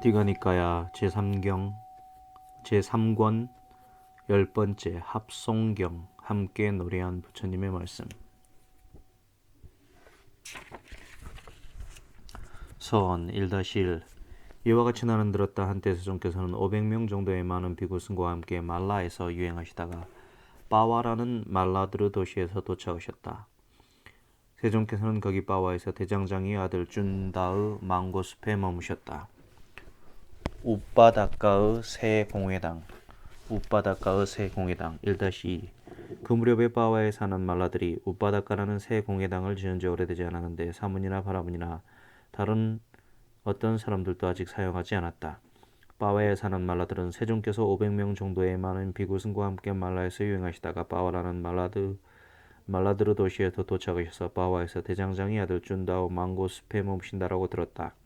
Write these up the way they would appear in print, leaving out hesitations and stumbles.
디가니까야 제3권 10번째 합송경 함께 노래한 부처님의 말씀. 서원 1-1 이와 같이 나는 들었다. 한때 세존께서는 500명 정도의 많은 비구승과 함께 말라에서 유행하시다가 빠와라는 말라드르 도시에서 도착하셨다. 세존께서는 거기 빠와에서 대장장이의 아들 준다의 망고숲에 머무셨다. 우빠다카의 새 공회당 1-2 그 무렵에 빠와에 사는 말라들이 우빠다카라는 새 공회당을 지은 지 오래되지 않았는데 사문이나 바라문이나 다른 어떤 사람들도 아직 사용하지 않았다. 빠와에 사는 말라들은 세존께서 500명 정도의 많은 비구승과 함께 말라에서 유행하시다가 빠와라는 말라드르 도시에 도착하셔서 빠와에서 대장장이 아들 준다오 망고숲에 머무신다라고 들었다.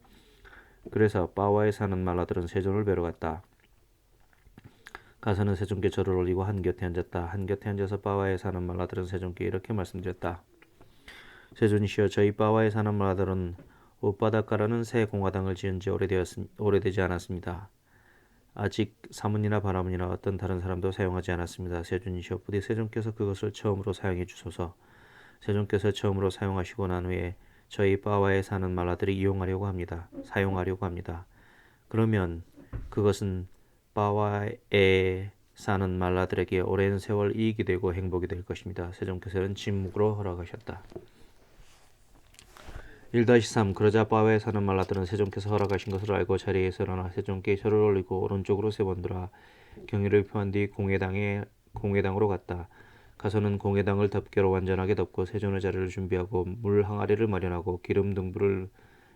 그래서 빠와에 사는 말라들은 세존을 뵈러 갔다. 가서는 세존께 절을 올리고 한곁에 앉았다. 한곁에 앉아서 빠와에 사는 말라들은 세존께 이렇게 말씀드렸다. 세존이시여, 저희 빠와에 사는 말라들은 우빠다카라는 새 공화당을 지은 지 오래되지 않았습니다. 아직 사문이나 바라문이나 어떤 다른 사람도 사용하지 않았습니다. 세존이시여, 부디 세존께서 그것을 처음으로 사용해 주소서. 세존께서 처음으로 사용하시고 난 후에 저희 빠와에 사는 말라들이 사용하려고 합니다. 그러면 그것은 빠와에 사는 말라들에게 오랜 세월 이익이 되고 행복이 될 것입니다. 세존께서는 침묵으로 허락하셨다. 1-3 그러자 빠와에 사는 말라들은 세존께서 허락하신 것을 알고 자리에서 일어나 세존께 절을 올리고 오른쪽으로 3번 돌아 경의를 표한 뒤 공회당으로 갔다. 가서는 공회당을 덮개로 완전하게 덮고 세존의 자리를 준비하고 물 항아리를 마련하고 기름 등불을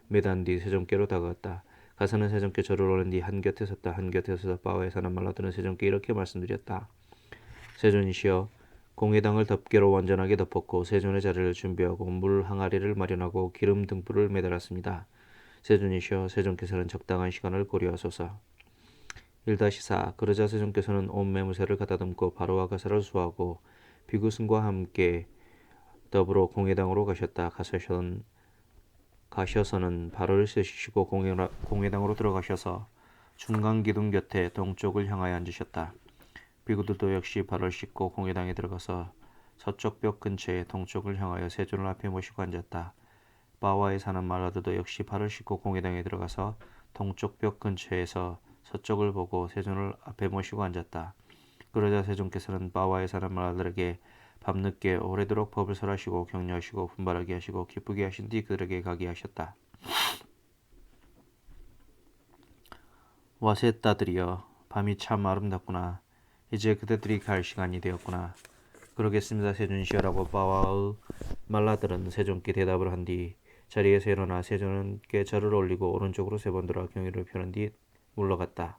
매단 뒤 세존께로 다가갔다. 가서는 세존께 절을 올린 뒤 한곁에 섰다. 한곁에 서서 빠와에 사는 말라들은 세존께 이렇게 말씀드렸다. 세존이시여, 공회당을 덮개로 완전하게 덮었고 세존의 자리를 준비하고 물 항아리를 마련하고 기름 등불을 매달았습니다. 세존이시여, 세존께서는 적당한 시간을 고려하소서. 1-4 그러자 세존께서는 온 매무새를 가다듬고 바로와 가사를 수하고 비구승과 함께 더불어 공회당으로 가셨다. 가셔서는 발을 씻으시고 공회당으로 들어가셔서 중간기둥 곁에 동쪽을 향하여 앉으셨다. 비구들도 역시 발을 씻고 공회당에 들어가서 서쪽 벽 근처에 동쪽을 향하여 세존을 앞에 모시고 앉았다. 빠와에 사는 말라들도 역시 발을 씻고 공회당에 들어가서 동쪽 벽 근처에서 서쪽을 보고 세존을 앞에 모시고 앉았다. 그러자 세존께서는 빠와에 사는 말라들에게 밤늦게 오래도록 법을 설하시고 격려하시고 분발하게 하시고 기쁘게 하신 뒤 그들에게 가게 하셨다. 와세따들이여, 밤이 참 아름답구나. 이제 그대들이 갈 시간이 되었구나. 그러겠습니다, 세존이시여라고 빠와의 말라들은 세존께 대답을 한 뒤 자리에서 일어나 세존께 절을 올리고 오른쪽으로 3번 돌아 경의를 펴는 뒤 물러갔다.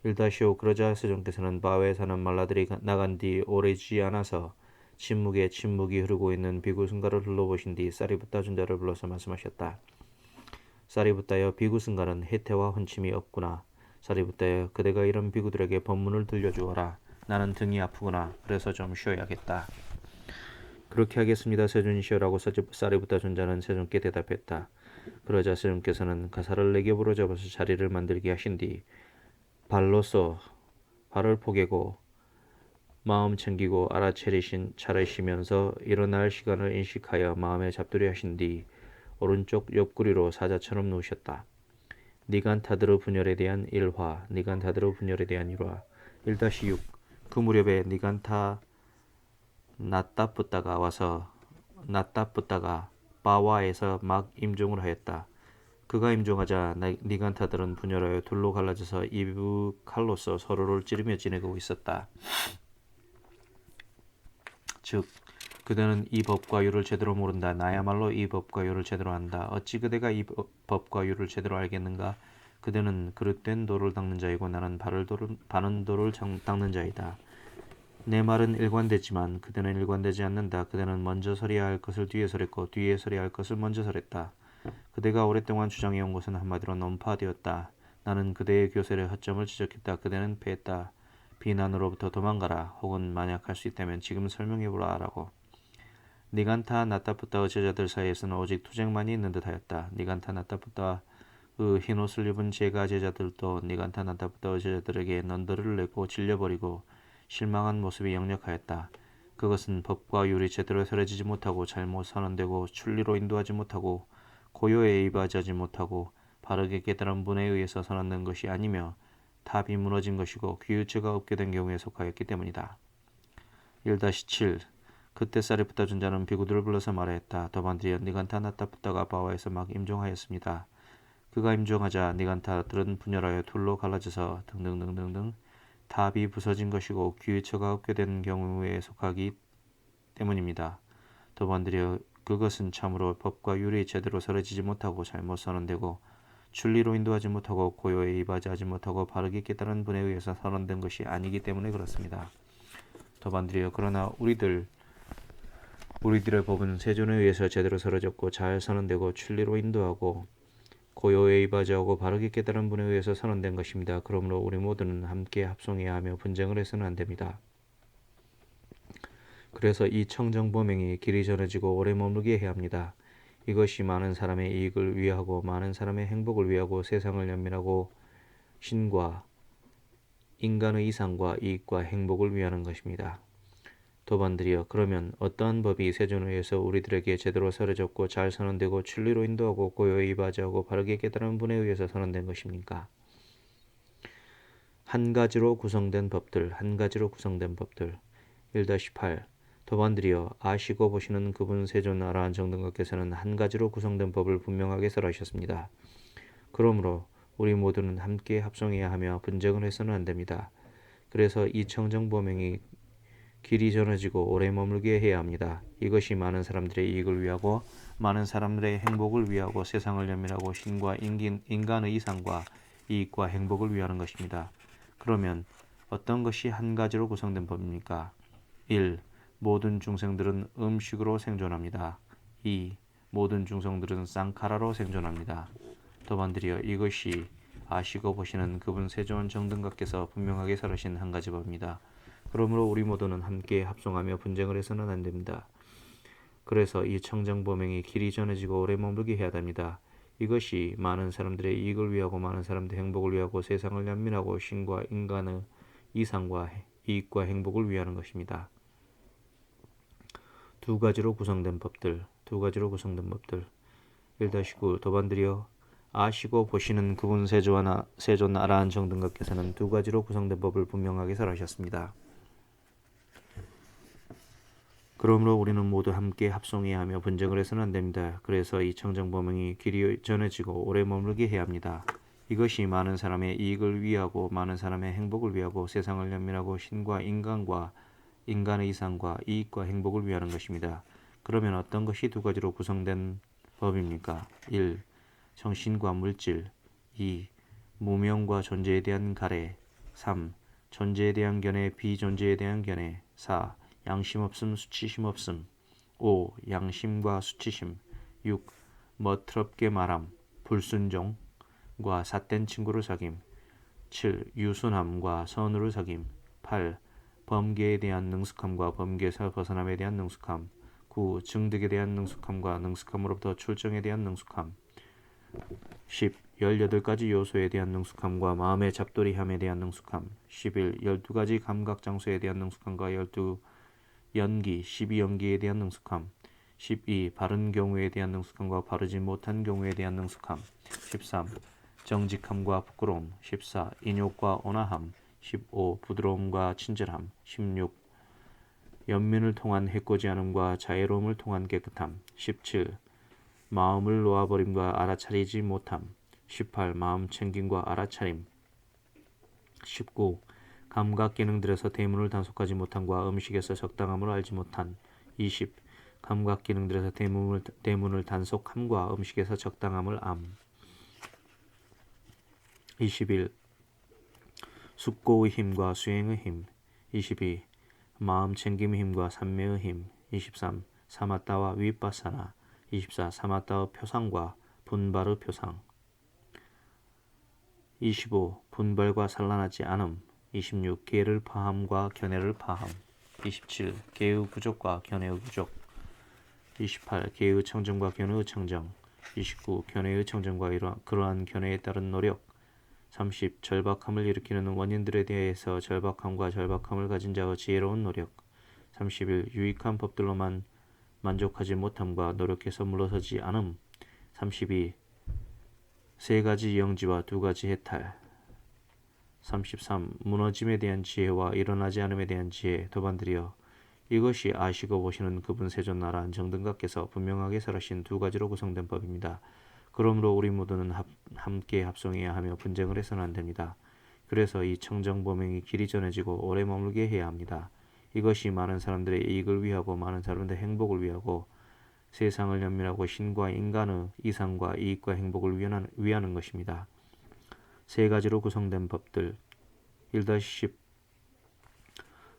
1-5 그러자 세존께서는 빠와에 사는 말라들이 나간 뒤 오래지 않아서 침묵이 흐르고 있는 비구승가를 둘러보신 뒤 사리붓다 존자를 불러서 말씀하셨다. 사리붓다여, 비구승가는 해태와 혼침이 없구나. 사리붓다여, 그대가 이런 비구들에게 법문을 들려주어라. 나는 등이 아프구나. 그래서 좀 쉬어야겠다. 그렇게 하겠습니다, 세존이시여라고 사리붓다 존자는 세존께 대답했다. 그러자 세존께서는 가사를 4개 부러잡아서 자리를 만들게 하신 뒤 발로써 발을 포개고 마음 챙기고 차리시면서 일어날 시간을 인식하여 마음에 잡두리 하신 뒤 오른쪽 옆구리로 사자처럼 누우셨다. 니간타드르 분열에 대한 1화 1-6 그 무렵에 니간타 나따뿌따가 와서 빠와에서 막 임종을 하였다. 그가 임종하자 니간타들은 분열하여 둘로 갈라져서 이부 칼로서 서로를 찌르며 지내고 있었다. 즉, 그대는 이 법과 율을 제대로 모른다. 나야말로 이 법과 율을 제대로 안다. 어찌 그대가 이 법과 율을 제대로 알겠는가? 그대는 그릇된 돌을 닦는 자이고 나는 바른 돌을 닦는 자이다. 내 말은 일관되지만 그대는 일관되지 않는다. 그대는 먼저 서려야 할 것을 뒤에 설했고 뒤에 서려야 할 것을 먼저 설했다. 그대가 오랫동안 주장해온 것은 한마디로 논파되었다. 나는 그대의 교설의 허점을 지적했다. 그대는 패했다. 비난으로부터 도망가라. 혹은 만약 할 수 있다면 지금 설명해보라 라고. 니간타 나타푸타의 제자들 사이에서는 오직 투쟁만이 있는 듯하였다. 니간타 나타푸타 흰옷을 입은 제가 제자들도 니간타나타부터 제자들에게 넌더를 내고 질려버리고 실망한 모습이 역력하였다. 그것은 법과 율이 제대로 설해지지 못하고 잘못 선언되고 출리로 인도하지 못하고 고요에 이바지하지 못하고 바르게 깨달은 분에 의해서 선언된 것이 아니며 탑이 무너진 것이고 귀유체가 없게 된 경우에 속하였기 때문이다. 1-7 그때 사리프타 존자는 비구들을 불러서 말하였다. 더반드리어 니간타나타부타가 바와에서 막 임종하였습니다. 그가 임종하자 니간타들은 분열하여 둘로 갈라져서 등등등등등 탑이 부서진 것이고 귀유처가 없게 된 경우에 속하기 때문입니다. 더반드려 그것은 참으로 법과 율이 제대로 설해지지 못하고 잘못 선언되고 출리로 인도하지 못하고 고요에 이바지하지 못하고 바르게 깨달은 분에 의해서 선언된 것이 아니기 때문에 그렇습니다. 더반드려 그러나 우리들의 법은 세존에 의해서 제대로 설해졌고 잘 선언되고 출리로 인도하고 고요에 이바지하고 바르게 깨달은 분에 의해서 선언된 것입니다. 그러므로 우리 모두는 함께 합성해야 하며 분쟁을 해서는 안 됩니다. 그래서 이 청정보명이 길이 전해지고 오래 머물게 해야 합니다. 이것이 많은 사람의 이익을 위하고 많은 사람의 행복을 위하고 세상을 연민하고 신과 인간의 이상과 이익과 행복을 위하는 것입니다. 도반드리여 그러면 어떠한 법이 세존에 의해서 우리들에게 제대로 설해졌고 잘 선언되고 진리로 인도하고 고요에 이바지하고 바르게 깨달은 분에 의해서 선언된 것입니까? 한 가지로 구성된 법들 1-8 도반드리여 아시고 보시는 그분 세존 아라한 정등각께서는 한 가지로 구성된 법을 분명하게 설하셨습니다. 그러므로 우리 모두는 함께 합성해야 하며 분쟁을 해서는 안 됩니다. 그래서 이 청정보명이 길이 전해지고 오래 머물게 해야 합니다. 이것이 많은 사람들의 이익을 위하고 많은 사람들의 행복을 위하고 세상을 연민하고 신과 인간의 이상과 이익과 행복을 위하는 것입니다. 그러면 어떤 것이 한 가지로 구성된 법입니까? 1. 모든 중생들은 음식으로 생존합니다. 2. 모든 중생들은 쌍카라로 생존합니다. 더반드리어 이것이 아시고 보시는 그분 세존 정등각께서 분명하게 설하신 한 가지 법입니다. 그러므로 우리 모두는 함께 합성하며 분쟁을 해서는 안 됩니다. 그래서 이 청정보명이 길이 전해지고 오래 머물게 해야 됩니다. 이것이 많은 사람들의 이익을 위하고 많은 사람들의 행복을 위하고 세상을 연민하고 신과 인간의 이상과 이익과 행복을 위하는 것입니다. 두 가지로 구성된 법들 1-9 도반드리여 아시고 보시는 그분 세존 아라한 정등각께서는 두 가지로 구성된 법을 분명하게 설하셨습니다. 그러므로 우리는 모두 함께 합성해야 하며 분쟁을 해서는 안 됩니다. 그래서 이 청정보명이 길이 전해지고 오래 머물게 해야 합니다. 이것이 많은 사람의 이익을 위하고 많은 사람의 행복을 위하고 세상을 연민하고 신과 인간의 이상과 이익과 행복을 위하는 것입니다. 그러면 어떤 것이 두 가지로 구성된 법입니까? 1. 정신과 물질 2. 무명과 존재에 대한 가래 3. 존재에 대한 견해 비존재에 대한 견해 4. 양심 없음 수치심 없음 5. 양심과 수치심 6. 멋스럽게 말함 불순종과 삿된 친구를 사귐 7. 유순함과 선우를 사귐 8. 범계에 대한 능숙함과 범계에서 벗어남에 대한 능숙함 9. 증득에 대한 능숙함과 능숙함으로부터 출정에 대한 능숙함 10. 18가지 요소에 대한 능숙함과 마음의 잡돌이함에 대한 능숙함 11. 12가지 감각장소에 대한 능숙함과 12연기에 대한 능숙함 12. 바른 경우에 대한 능숙함과 바르지 못한 경우에 대한 능숙함 13. 정직함과 부끄러움 14. 인욕과 온화함 15. 부드러움과 친절함 16. 연민을 통한 해코지 않음과 자애로움을 통한 깨끗함 17. 마음을 놓아버림과 알아차리지 못함 18. 마음 챙김과 알아차림 19. 감각 기능들에서 대문을 단속하지 못함과 음식에서 적당함을 알지 못한 20. 감각 기능들에서 대문을 단속함과 음식에서 적당함을 암 21. 숙고의 힘과 수행의 힘 22. 마음 챙김의 힘과 삼매의 힘 23. 사마타와 위빠사나 24. 사마타의 표상과 분발의 표상 25. 분별과 산란하지 않음 26. 계를 파함과 견해를 파함 27. 계의 부족과 견해의 부족 28. 계의 청정과 견해의 청정 29. 견해의 청정과 그러한 견해에 따른 노력. 30. 절박함을 일으키는 원인들에 대해서 절박함과 절박함을 가진 자의 지혜로운 노력. 31. 유익한 법들로만 만족하지 못함과 노력해서 물러서지 않음. 32. 세 가지 영지와 두 가지 해탈. 33. 무너짐에 대한 지혜와 일어나지 않음에 대한 지혜. 도반드리여 이것이 아시고 보시는 그분 세존나라 정등각께서 분명하게 설하신 두 가지로 구성된 법입니다. 그러므로 우리 모두는 함께 합성해야 하며 분쟁을 해서는 안 됩니다. 그래서 이 청정보명이 길이 전해지고 오래 머물게 해야 합니다. 이것이 많은 사람들의 이익을 위하고 많은 사람들의 행복을 위하고 세상을 연민하고 신과 인간의 이상과 이익과 행복을 위하는 것입니다. 세 가지로 구성된 법들. 1-10.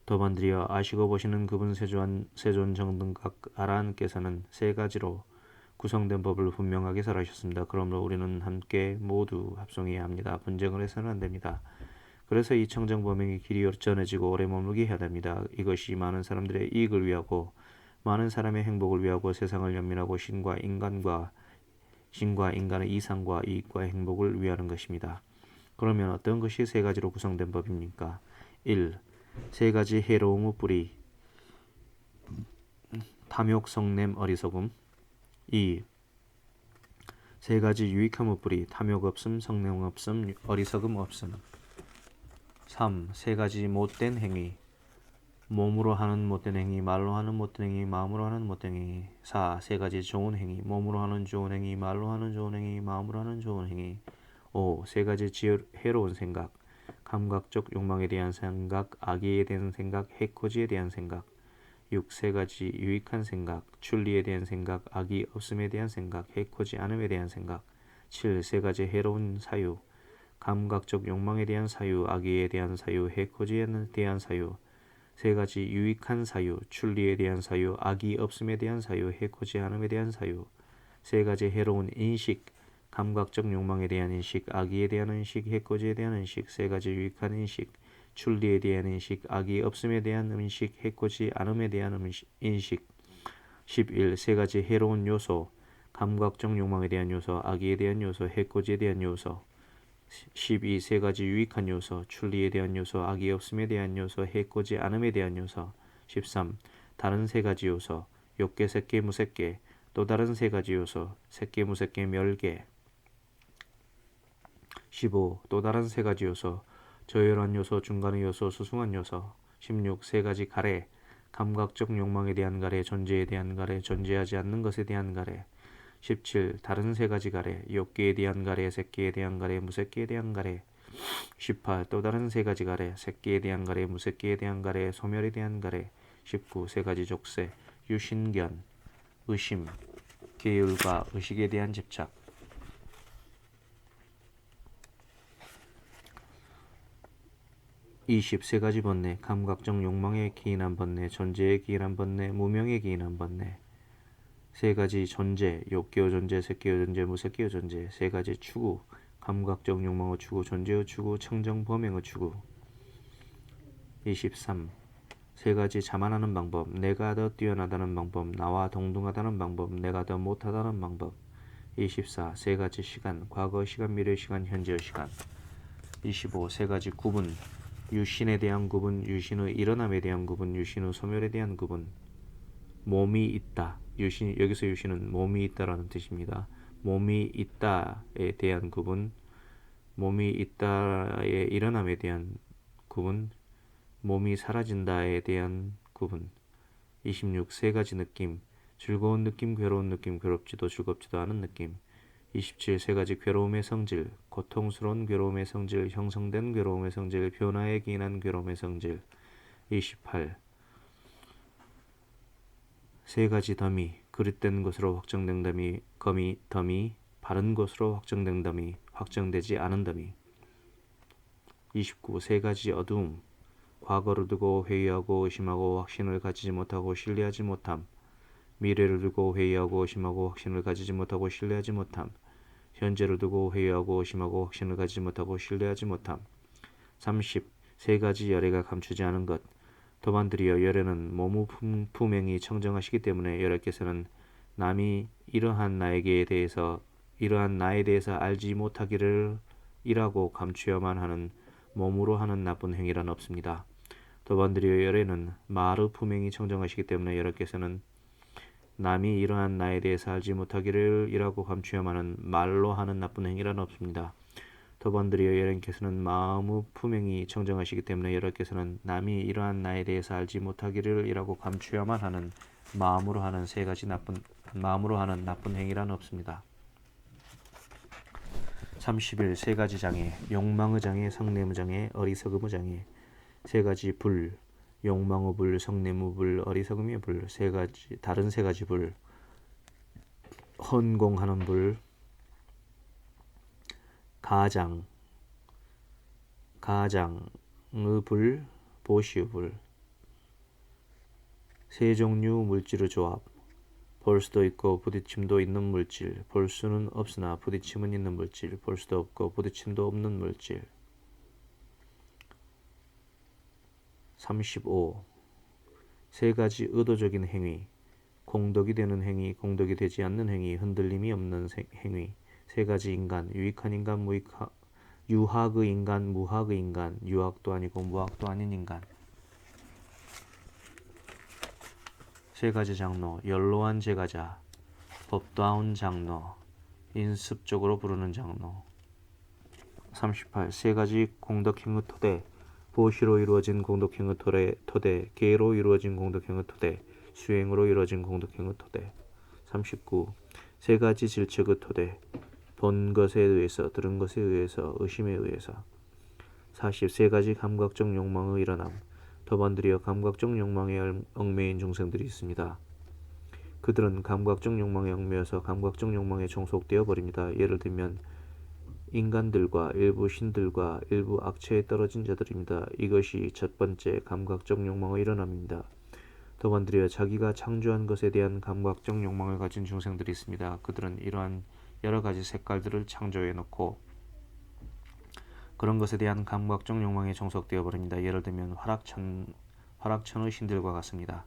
도반드리여 아시고 보시는 그분 세존 정등각 아라한께서는 세 가지로 구성된 법을 분명하게 설하셨습니다. 그러므로 우리는 함께 모두 합성해야 합니다. 분쟁을 해서는 안 됩니다. 그래서 이 청정보명이 길이 전해지고 오래 머물게 해야 됩니다. 이것이 많은 사람들의 이익을 위하고 많은 사람의 행복을 위하고 세상을 연민하고 신과 인간의 이상과 이익과 행복을 위하는 것입니다. 그러면 어떤 것이 세 가지로 구성된 법입니까? 1. 세 가지 해로움의 뿌리. 탐욕, 성냄, 어리석음. 2. 세 가지 유익함의 뿌리. 탐욕 없음, 성냄 없음, 어리석음 없음. 3. 세 가지 못된 행위. 몸으로 하는 못된 행위, 말로 하는 못된 행위, 마음으로 하는 못된 행위. 4. 세 가지 좋은 행위. 몸으로 하는 좋은 행위, 말로 하는 좋은 행위, 마음으로 하는 좋은 행위. 5. 세 가지 해로운 생각. 감각적 욕망에 대한 생각, 악의에 대한 생각, 해코지에 대한 생각. 6. 세 가지 유익한 생각. 출리에 대한 생각, 악의 없음에 대한 생각, 해코지 않음에 대한 생각. 7. 세 가지 해로운 사유. 감각적 욕망에 대한 사유, 악의에 대한 사유, 해코지에 대한 사유. 세 가지 유익한 사유. 출리에 대한 사유, 악의 없음에 대한 사유, 해코지 않음에 대한 사유. 세 가지 해로운 인식. 감각적 욕망에 대한 인식, 악의에 대한 인식, 해코지에 대한 인식. 세 가지 유익한 인식. 출리에 대한 인식, 악의 없음에 대한 인식, 해코지 않음에 대한 인식. 11. 세 가지 해로운 요소. 감각적 욕망에 대한 요소, 악의에 대한 요소, 해코지에 대한 요소. 12. 세 가지 유익한 요소. 출리에 대한 요소, 악의 없음에 대한 요소, 해코지 않음에 대한 요소. 13. 다른 세 가지 요소. 욕계, 색계, 무색계. 또 다른 세 가지 요소. 색계, 무색계, 멸계. 15. 또 다른 세 가지 요소. 저열한 요소, 중간의 요소, 수승한 요소. 16. 세 가지 가래. 감각적 욕망에 대한 가래, 존재에 대한 가래, 존재하지 않는 것에 대한 가래. 17. 다른 세 가지 가래. 욕계에 대한 가래, 색계에 대한 가래, 무색계에 대한 가래. 18. 또 다른 세 가지 가래. 색계에 대한 가래, 무색계에 대한 가래, 소멸에 대한 가래. 19. 세 가지 족쇄. 유신견, 의심, 계율과 의식에 대한 집착. 20. 세 가지 번뇌. 감각적 욕망에 기인한 번뇌, 존재에 기인한 번뇌, 무명에 기인한 번뇌. 세 가지 존재. 욕계의 존재, 색계의 존재, 무색계의 존재. 세 가지 추구. 감각적 욕망의 추구, 존재의 추구, 청정범행의 추구. 23. 세 가지 자만하는 방법. 내가 더 뛰어나다는 방법, 나와 동등하다는 방법, 내가 더 못하다는 방법. 24. 세 가지 시간. 과거 시간, 미래 시간, 현재의 시간. 25. 세 가지 구분. 유신에 대한 구분, 유신의 일어남에 대한 구분, 유신의 소멸에 대한 구분. 몸이 있다. 여기서 유신은 몸이 있다라는 뜻입니다. 몸이 있다에 대한 구분, 몸이 있다의 일어남에 대한 구분, 몸이 사라진다에 대한 구분. 26. 세 가지 느낌. 즐거운 느낌, 괴로운 느낌, 괴롭지도 즐겁지도 않은 느낌. 27. 세 가지 괴로움의 성질. 고통스러운 괴로움의 성질, 형성된 괴로움의 성질, 변화에 기인한 괴로움의 성질. 28. 세 가지 더미. 그릇된 것으로 확정된 더미, 바른 것으로 확정된 더미, 확정되지 않은 더미. 29. 세 가지 어두움. 과거를 두고 회의하고 의심하고 확신을 가지지 못하고 신뢰하지 못함. 미래를 두고 회의하고 의심하고 확신을 가지지 못하고 신뢰하지 못함. 현재를 두고 회의하고 의심하고 확신을 가지지 못하고 신뢰하지 못함. 30. 세 가지 열애가 감추지 않은 것. 도반드리여 열애는 몸의 품행이 청정하시기 때문에 열애께서는 남이 이러한 나에 대해서 알지 못하기를 이라고 감추어만 하는 몸으로 하는 나쁜 행위란 없습니다. 도반드리오 열에는 마르 품행이 청정하시기 때문에 여러께서는 남이 이러한 나에 대해서 알지 못하기를 이라고 감추어만 하는 말로 하는 나쁜 행위란 없습니다. 도반드리오 여러께서는 마음의 품행이 청정하시기 때문에 여러께서는 남이 이러한 나에 대해서 알지 못하기를 이라고 감추어만 하는 마음으로 하는 나쁜 행위란 없습니다. 30일 세 가지 장애, 욕망의 장애, 성냄의 장애, 어리석음의 장애. 세 가지 불, 욕망의 불, 성냄의 불, 어리석음의 불. 다른 세 가지 불, 헌공하는 불, 가장의 불, 보시의 불. 세 종류 물질의 조합, 볼 수도 있고 부딪힘도 있는 물질, 볼 수는 없으나 부딪힘은 있는 물질, 볼 수도 없고 부딪힘도 없는 물질. 35. 세 가지 의도적인 행위, 공덕이 되는 행위, 공덕이 되지 않는 행위, 흔들림이 없는 행위. 세 가지 인간, 유익한 인간, 유학의 인간, 무학의 인간, 유학도 아니고 무학도 아닌 인간. 세 가지 장로, 연로한 제가자, 법다운 장로, 인습적으로 부르는 장로. 38. 세 가지 공덕행의 토대, 보시로 이루어진 공덕행의 토대, 계로 이루어진 공덕행의 토대, 수행으로 이루어진 공덕행의 토대. 39. 세 가지 질책의 토대, 본 것에 의해서, 들은 것에 의해서, 의심에 의해서. 40. 세 가지 감각적 욕망의 일어남, 도반드리어 감각적 욕망에 얽매인 중생들이 있습니다. 그들은 감각적 욕망에 얽매여서 감각적 욕망에 종속되어 버립니다. 예를 들면 인간들과 일부 신들과 일부 악체에 떨어진 자들입니다. 이것이 첫 번째 감각적 욕망의 일어남입니다. 도반드리어 자기가 창조한 것에 대한 감각적 욕망을 가진 중생들이 있습니다. 그들은 이러한 여러 가지 색깔들을 창조해 놓고 그런 것에 대한 감각적 욕망에 종속되어 버립니다. 예를 들면 화락천의 신들과 같습니다.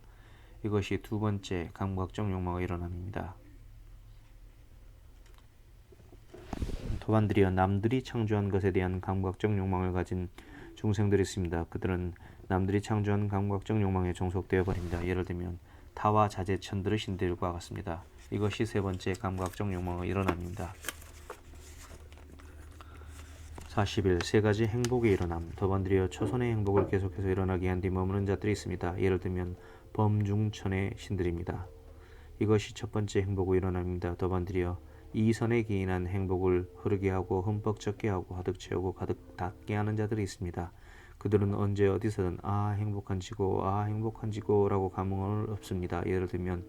이것이 두 번째 감각적 욕망의 일어남입니다. 도반드리어 남들이 창조한 것에 대한 감각적 욕망을 가진 중생들이 있습니다. 그들은 남들이 창조한 감각적 욕망에 종속되어 버립니다. 예를 들면 타와 자재천들의 신들과 같습니다. 이것이 세 번째 감각적 욕망의 일어남입니다. 41. 세 가지 행복의 일어남, 도반드리어 초선의 행복을 계속해서 일어나게 한 뒤 머무는 자들이 있습니다. 예를 들면 범중천의 신들입니다. 이것이 첫 번째 행복의 일어남입니다. 도반드리어 이선에 기인한 행복을 흐르게 하고 흠뻑 젖게 하고 가득 채우고 가득 닿게 하는 자들이 있습니다. 그들은 언제 어디서든 행복한지고 라고 감흥을 없습니다. 예를 들면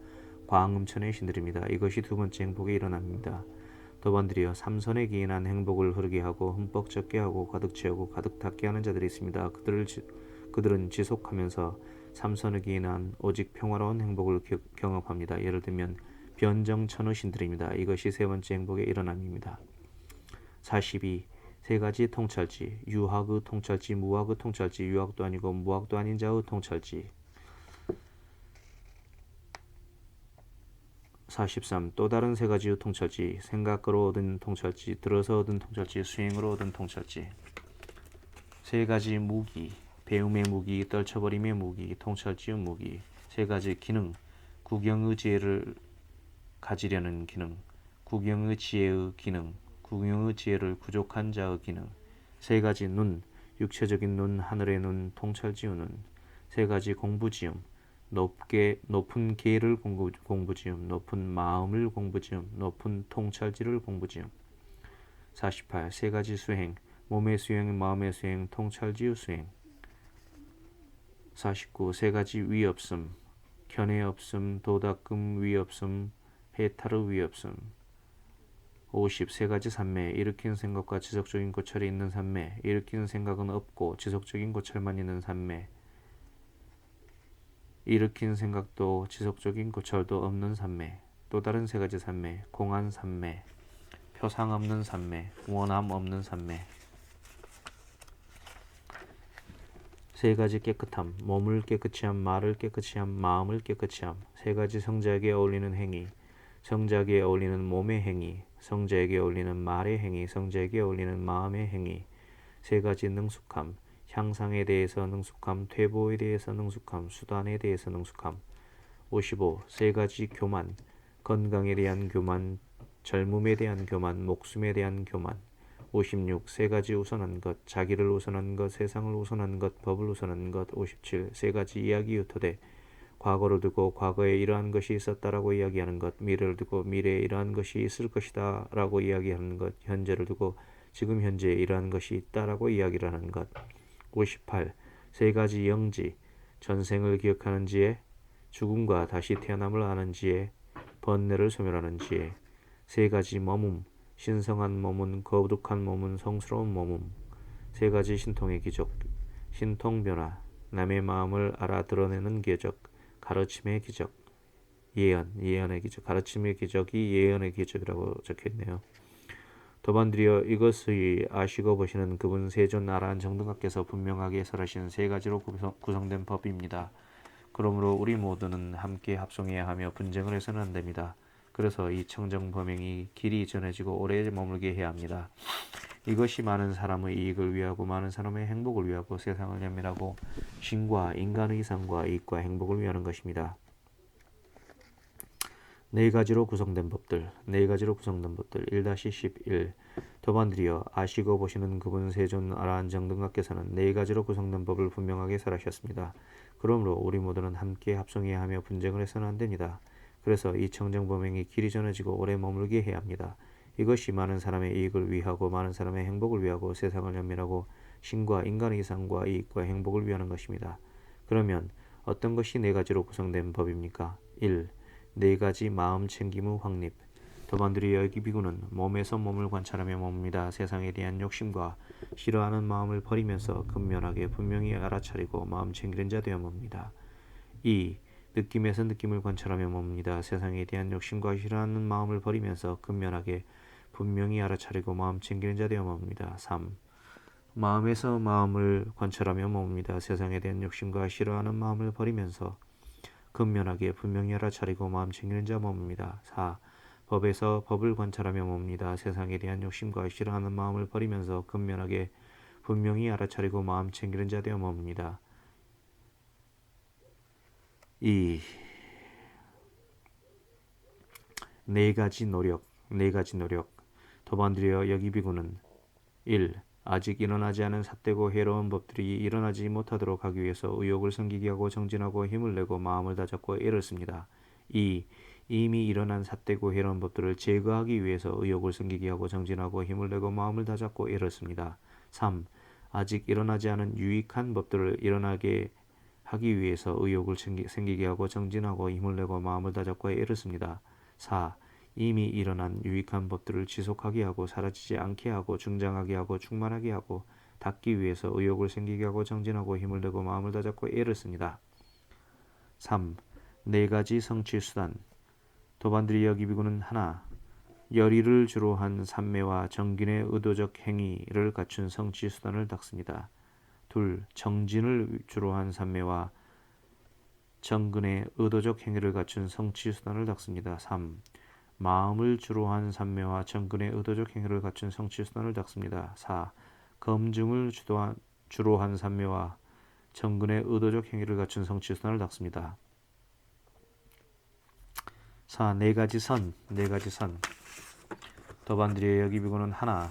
광음천의 신들입니다. 이것이 두 번째 행복의 일어남입니다. 도반드리어 삼선에 기인한 행복을 흐르게 하고 흠뻑 젖게 하고 가득 채우고 가득 닿게 하는 자들이 있습니다. 그들은 지속하면서 삼선에 기인한 오직 평화로운 행복을 경험합니다. 예를 들면 변정천의 신들입니다. 이것이 세 번째 행복의 일어남입니다. 42. 세 가지 통찰지, 유학의 통찰지, 무학의 통찰지, 유학도 아니고 무학도 아닌 자의 통찰지. 43. 또 다른 세 가지의 통찰지, 생각으로 얻은 통찰지, 들어서 얻은 통찰지, 수행으로 얻은 통찰지. 세 가지 무기, 배움의 무기, 떨쳐버림의 무기, 통찰지의 무기. 세 가지 기능, 구경의 지혜를 가지려는 기능, 구경의 지혜의 기능, 구경의 지혜를 부족한 자의 기능. 세 가지 눈, 육체적인 눈, 하늘의 눈, 통찰지의 눈. 세 가지 공부지음, 높은 계를 공부지음, 높은 마음을 공부지음, 높은 통찰지를 공부지음. 48. 세 가지 수행, 몸의 수행, 마음의 수행, 통찰지의 수행. 49. 세 가지 위 없음, 견해 없음, 도닦음 위 없음, 해탈의 위 없음. 50. 세 가지 산매, 일으키는 생각과 지속적인 고찰이 있는 산매, 일으키는 생각은 없고 지속적인 고찰만 있는 산매, 일으키는 생각도 지속적인 고찰도 없는 산매. 또 다른 세 가지 산매, 공한 산매, 표상 없는 산매, 원함 없는 산매. 세 가지 깨끗함, 몸을 깨끗이 함, 말을 깨끗이 함, 마음을 깨끗이 함. 세 가지 성자에게 어울리는 행위, 성자에게 어울리는 몸의 행위, 성자에게 어울리는 말의 행위, 성자에게 어울리는 마음의 행위. 세 가지 능숙함, 향상에 대해서 능숙함, 퇴보에 대해서 능숙함, 수단에 대해서 능숙함. 55. 세 가지 교만, 건강에 대한 교만, 젊음에 대한 교만, 목숨에 대한 교만. 56. 세 가지 우선한 것, 자기를 우선한 것, 세상을 우선한 것, 법을 우선한 것. 57. 세 가지 이야기 유토대, 과거를 두고 과거에 이러한 것이 있었다라고 이야기하는 것, 미래를 두고 미래에 이러한 것이 있을 것이다 라고 이야기하는 것, 현재를 두고 지금 현재에 이러한 것이 있다라고 이야기를 하는 것. 58. 세 가지 영지, 전생을 기억하는 지혜, 죽음과 다시 태어남을 아는 지혜, 번뇌를 소멸하는 지혜. 세 가지 머문, 신성한 머문, 거룩한 머문, 성스러운 머문. 세 가지 신통의 기적, 신통 변화, 남의 마음을 알아드러내는 기적, 가르침의 기적, 예언의 기적, 가르침의 기적이 예언의 기적이라고 적혀있네요. 도반드리어 이것의 아시고 보시는 그분 세존 아라한 정등각께서 분명하게 설하신 세 가지로 구성된 법입니다. 그러므로 우리 모두는 함께 합성해야 하며 분쟁을 해서는 안 됩니다. 그래서 이 청정 범행이 길이 전해지고 오래 머물게 해야 합니다. 이것이 많은 사람의 이익을 위하고 많은 사람의 행복을 위하고 세상을 연민하고 신과 인간의 이상과 이익과 행복을 위하는 것입니다. 네 가지로 구성된 법들, 1-11. 도반드리어 아시고 보시는 그분 세존 아라한 정등각께서는 네 가지로 구성된 법을 분명하게 설하셨습니다. 그러므로 우리 모두는 함께 합성해야 하며 분쟁을 해서는 안 됩니다. 그래서 이 청정 범행이 길이 전해지고 오래 머물게 해야 합니다. 이것이 많은 사람의 이익을 위하고 많은 사람의 행복을 위하고 세상을 연민하고 신과 인간의 이상과 이익과 행복을 위하는 것입니다. 그러면 어떤 것이 네 가지로 구성된 법입니까? 1. 네 가지 마음 챙김의 확립. 도반드리 여기 비구는 몸에서 몸을 관찰하며 머뭅니다. 세상에 대한 욕심과 싫어하는 마음을 버리면서 근면하게 분명히 알아차리고 마음 챙기는 자 되어 머뭅니다. 2. 느낌에서 느낌을 관찰하며 머뭅니다. 세상에 대한 욕심과 싫어하는 마음을 버리면서 근면하게 분명히 알아차리고 마음 챙기는 자 되어 머뭅니다. 3. 마음에서 마음을 관찰하며 머뭅니다. 세상에 대한 욕심과 싫어하는 마음을 버리면서 근면하게 분명히 알아차리고 마음 챙기는 자 머뭅니다. 4. 법에서 법을 관찰하며 머뭅니다. 세상에 대한 욕심과 싫어하는 마음을 버리면서 근면하게 분명히 알아차리고 마음 챙기는 자 되어 머뭅니다. 2. 네 가지 노력. 도반드리어 여기 비구는 1. 아직 일어나지 않은 삿되고 해로운 법들이 일어나지 못하도록 하기 위해서 의욕을 섬기게 하고 정진하고 힘을 내고 마음을 다잡고 애를 씁니다. 2. 이미 일어난 삿되고 해로운 법들을 제거하기 위해서 의욕을 섬기게 하고 정진하고 힘을 내고 마음을 다잡고 애를 씁니다. 3. 아직 일어나지 않은 유익한 법들을 일어나게 하기 위해서 의욕을 생기게 하고 정진하고 힘을 내고 마음을 다잡고 애를 씁니다. 4. 이미 일어난 유익한 법들을 지속하게 하고 사라지지 않게 하고 중장하게 하고 충만하게 하고 닦기 위해서 의욕을 생기게 하고 정진하고 힘을 내고 마음을 다잡고 애를 씁니다. 3. 네 가지 성취 수단. 도반드리 여기 비구는 하나, 열의를 주로 한 삼매와 정gin의 의도적 행위를 갖춘 성취 수단을 닦습니다. 2. 정진을 주로 한 삼매와 정근의 의도적 행위를 갖춘 성취 수단을 닦습니다. 3. 마음을 주로 한 삼매와 정근의 의도적 행위를 갖춘 성취 수단을 닦습니다. 4. 검증을 주로 한 삼매와 정근의 의도적 행위를 갖춘 성취 수단을 닦습니다. 4. 네 가지 선. 도반드리의 여기 비구는 하나,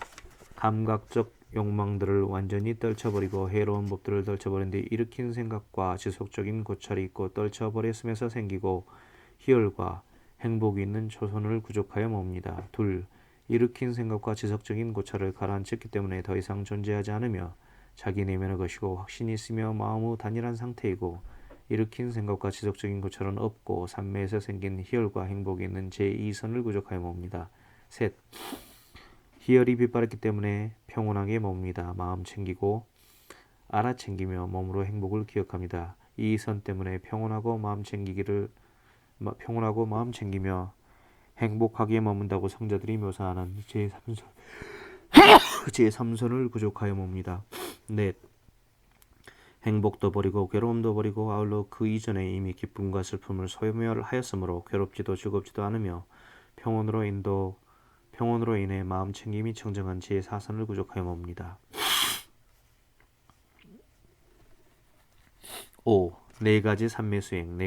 감각적 욕망들을 완전히 떨쳐버리고 해로운 법들을 떨쳐버린 뒤 일으킨 생각과 지속적인 고찰이 있고 떨쳐버렸음에서 생기고 희열과 행복이 있는 초선을 구족하여 멉니다. 2. 일으킨 생각과 지속적인 고찰을 가라앉혔기 때문에 더 이상 존재하지 않으며 자기 내면의 것이고 확신이 있으며 마음의 단일한 상태이고 일으킨 생각과 지속적인 고찰은 없고 삼매에서 생긴 희열과 행복이 있는 제2선을 구족하여 멉니다. 셋. 희열이 빛바랐기 때문에 평온하게 머뭅니다. 마음 챙기고 알아챙기며 몸으로 행복을 기억합니다. 이 선 때문에 평온하고 마음 챙기며 행복하게 머문다고 성자들이 묘사하는 제3선을 구족하여 멉니다. 넷. 행복도 버리고 괴로움도 버리고 아울러 그 이전에 이미 기쁨과 슬픔을 소멸하였으므로 괴롭지도 즐겁지도 않으며 평온으로 인해 마음 챙김이 청정한 제4선을 구족하여 봅니다. 5. 네 가지 산매 수행.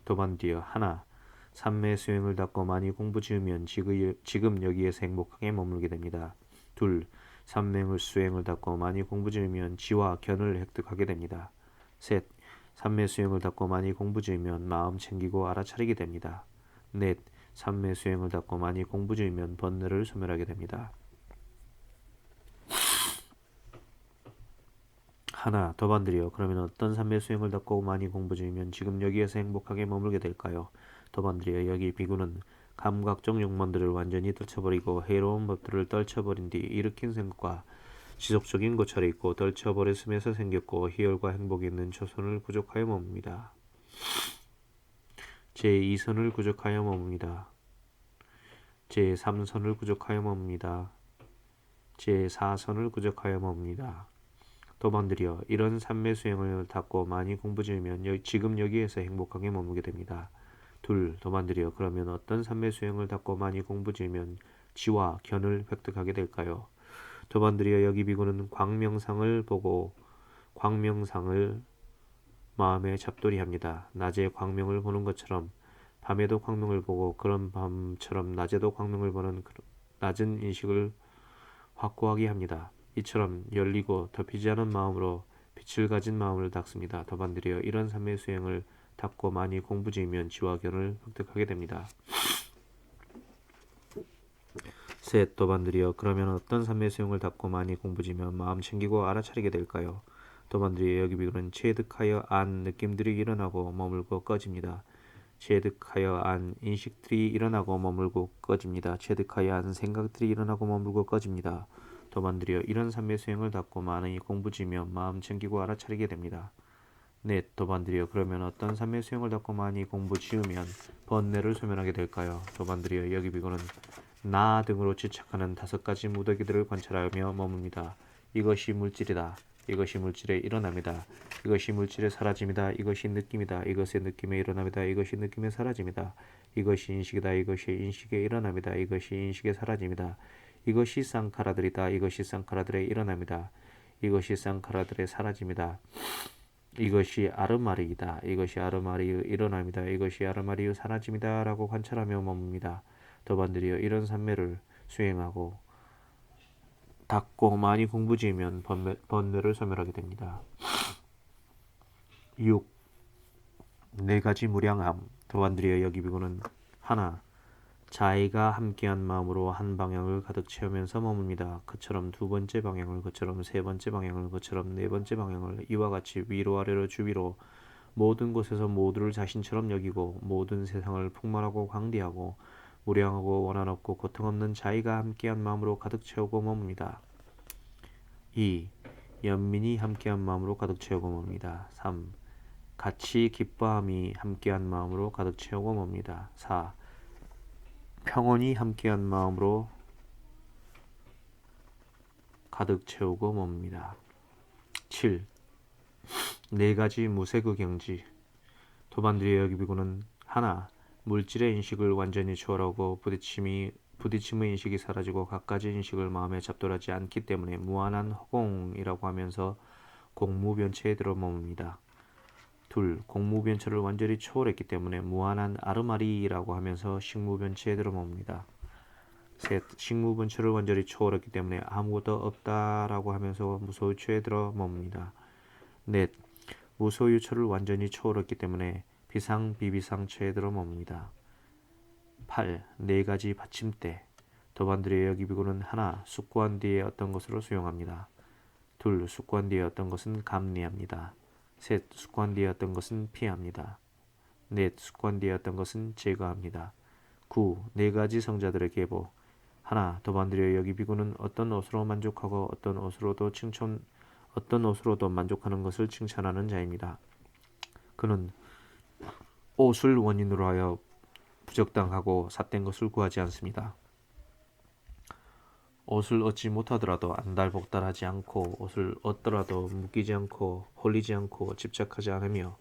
도반디어 하나. 산매 수행을 닦고 많이 공부 지으면 지금 여기에서 행복하게 머물게 됩니다. 둘. 산매 수행을 닦고 많이 공부 지으면 지와 견을 획득하게 됩니다. 셋. 산매 수행을 닦고 많이 공부 지으면 마음 챙기고 알아차리게 됩니다. 넷. 산매 수행을 닦고 많이 공부 지으면 번뇌를 소멸하게 됩니다. 하나. 도반드리요. 그러면 어떤 산매 수행을 닦고 많이 공부 중이면 지금 여기에서 행복하게 머물게 될까요? 도반드리요. 여기 비구는 감각적 욕망들을 완전히 떨쳐버리고 해로운 법들을 떨쳐버린 뒤 일으킨 생각과 지속적인 고찰이 있고 떨쳐버렸음에서 생겼고 희열과 행복이 있는 초선을 구족하여 머뭅니다. 제2선을 구족하여 머뭅니다. 제3선을 구족하여 머뭅니다. 제4선을 구족하여 머뭅니다. 도반드리여 이런 산매 수행을 닦고 많이 공부 지으면 지금 여기에서 행복하게 머무게 됩니다. 둘. 도반드리여 그러면 어떤 산매 수행을 닦고 많이 공부 지으면 지와 견을 획득하게 될까요? 도반드리여 여기 비구는 광명상을 보고 광명상을 마음에 잡돌이합니다. 낮에 광명을 보는 것처럼 밤에도 광명을 보고 그런 밤처럼 낮에도 광명을 보는 낮은 인식을 확고하게 합니다. 이처럼 열리고 덮이지 않은 마음으로 빛을 가진 마음을 닦습니다. 도반드리여 이런 삶의 수행을 닦고 많이 공부 지으면 지와 견을 획득하게 됩니다. 셋. 도반드리여 그러면 어떤 삶의 수행을 닦고 많이 공부 지으면 마음 챙기고 알아차리게 될까요? 도반드리여 여기 비구는 체득하여 안 느낌들이 일어나고 머물고 꺼집니다. 체득하여 안 인식들이 일어나고 머물고 꺼집니다. 체득하여 안 생각들이 일어나고 머물고 꺼집니다. 도반드리여 이런 삶의 수행을 닦고 많이 공부 지으며 마음 챙기고 알아차리게 됩니다. 넷. 도반드리여 그러면 어떤 삶의 수행을 닦고 많이 공부 지으면 번뇌를 소멸하게 될까요? 도반드리여 여기 비고는 나 등으로 집착하는 5가지 무더기들을 관찰하며 머뭅니다. 이것이 물질이다. 이것이 물질의 일어남이다. 이것이 물질의 사라짐이다. 이것이 느낌이다. 이것의 느낌의 일어남이다. 이것이 느낌의 사라짐이다. 이것이 인식이다. 이것이 인식의 일어남이다. 이것이 인식의 사라짐이다. 이것이 쌍카라들이다. 이것이 쌍카라들의 일어남이다. 이것이 쌍카라들의 사라짐이다. 이것이 아르마리이다. 이것이 아르마리의 일어남이다. 이것이 아르마리의 사라짐이다. 라고 관찰하며 머뭅니다. 도반드리여 이런 산매를 수행하고 닦고 많이 공부 지으면 번뇌를 소멸하게 됩니다. 6. 네 가지 무량함. 도반드리여 여기 비구는 하나. 자의가 함께한 마음으로 한 방향을 가득 채우면서 머뭅니다. 그처럼 두 번째 방향을, 그처럼 세 번째 방향을, 그처럼 네 번째 방향을 이와 같이 위로 아래로 주위로 모든 곳에서 모두를 자신처럼 여기고 모든 세상을 풍만하고 광대하고 무량하고 원한 없고 고통 없는 자의가 함께한 마음으로 가득 채우고 머뭅니다. 2. 연민이 함께한 마음으로 가득 채우고 머뭅니다. 3. 같이 기뻐함이 함께한 마음으로 가득 채우고 머뭅니다. 4. 평온이 함께한 마음으로 가득 채우고 머뭅니다. 7. 네 가지 무색의 경지. 도반드리여 여기 비구는 하나. 물질의 인식을 완전히 초월하고 부딪힘의 인식이 사라지고 갖가지 인식을 마음에 잡돌하지 않기 때문에 무한한 허공이라고 하면서 공무변체에 들어 머뭅니다. 둘. 공무변체를 완전히 초월했기 때문에 무한한 아르마리라고 하면서 식무변체에 들어 머뭅니다. 셋. 식무변체를 완전히 초월했기 때문에 아무것도 없다라고 하면서 무소유처에 들어 머뭅니다. 넷. 무소유처를 완전히 초월했기 때문에 비상비비상처에 들어 머뭅니다. 8. 네 가지 받침대. 도반드리여 여기 비구는 하나. 숙고한 뒤에 어떤 것으로 수용합니다. 둘. 숙고한 뒤에 어떤 것은 감리합니다. 셋. 숙고한 뒤에 어떤 것은 피합니다. 넷. 숙고한 뒤에 어떤 것은 제거합니다. 9. 네 가지 성자들의 계보. 하나. 도반드리여 여기 비구는 어떤 옷으로 만족하고 어떤 옷으로도 만족하는 것을 칭찬하는 자입니다. 그는 옷을 원인으로 하여 부적당하고 삿된 것을 구하지 않습니다. 옷을 얻지 못하더라도 안달복달하지 않고 옷을 얻더라도 묶이지 않고 홀리지 않고 집착하지 않으며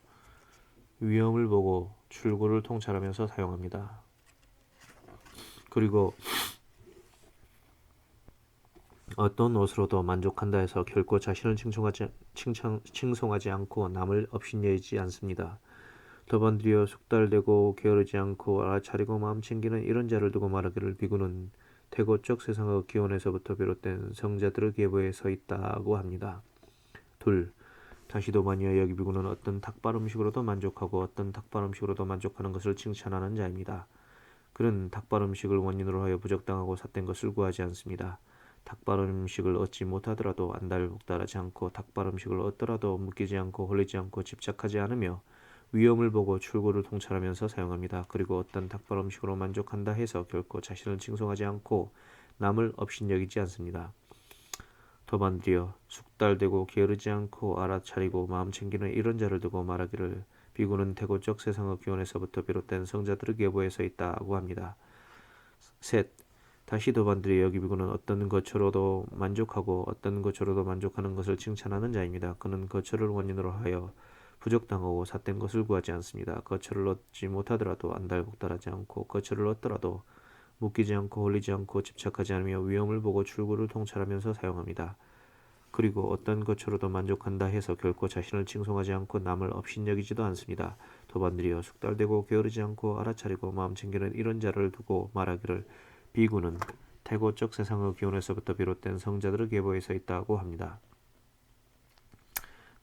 위험을 보고 출구를 통찰하면서 사용합니다. 그리고 어떤 옷으로도 만족한다 해서 결코 자신을 칭송하지 않고 남을 업신여기지 않습니다. 더반드리어 숙달되고 게으르지 않고 알아차리고 마음 챙기는 이런 자를 두고 말하기를 비구는 태고적 세상의 기원에서부터 비롯된 성자들의 계보에 서 있다고 합니다. 둘, 다시도 마니아 여기 비구는 어떤 닭발 음식으로도 만족하고 어떤 닭발 음식으로도 만족하는 것을 칭찬하는 자입니다. 그는 닭발 음식을 원인으로 하여 부적당하고 삿된 것을 구하지 않습니다. 닭발 음식을 얻지 못하더라도 안달복달하지 않고 닭발 음식을 얻더라도 묶이지 않고 홀리지 않고 집착하지 않으며 위험을 보고 출구를 통찰하면서 사용합니다. 그리고 어떤 닭발 음식으로 만족한다 해서 결코 자신을 칭송하지 않고 남을 업신여기지 않습니다. 더반드리어 숙달되고 게으르지 않고 알아차리고 마음 챙기는 이런 자를 두고 말하기를 비구는 태고적 세상의 기원에서부터 비롯된 성자들의 계보에 서 있다고 합니다. 셋, 다시 더반드리어 여기 비구는 어떤 것으로도 만족하고 어떤 것으로도 만족하는 것을 칭찬하는 자입니다. 그는 거처를 원인으로 하여 부적당하고 삿된 것을 구하지 않습니다. 거처를 얻지 못하더라도 안달복달하지 않고 거처를 얻더라도 묶이지 않고 홀리지 않고 집착하지 않으며 위험을 보고 출구를 통찰하면서 사용합니다. 그리고 어떤 것으로도 만족한다 해서 결코 자신을 칭송하지 않고 남을 업신여기지도 않습니다. 더반드리어 숙달되고 게으르지 않고 알아차리고 마음 챙기는 이런 자를 두고 말하기를 비구는 태고적 세상의 기원에서부터 비롯된 성자들의 계보에 서 있다고 합니다.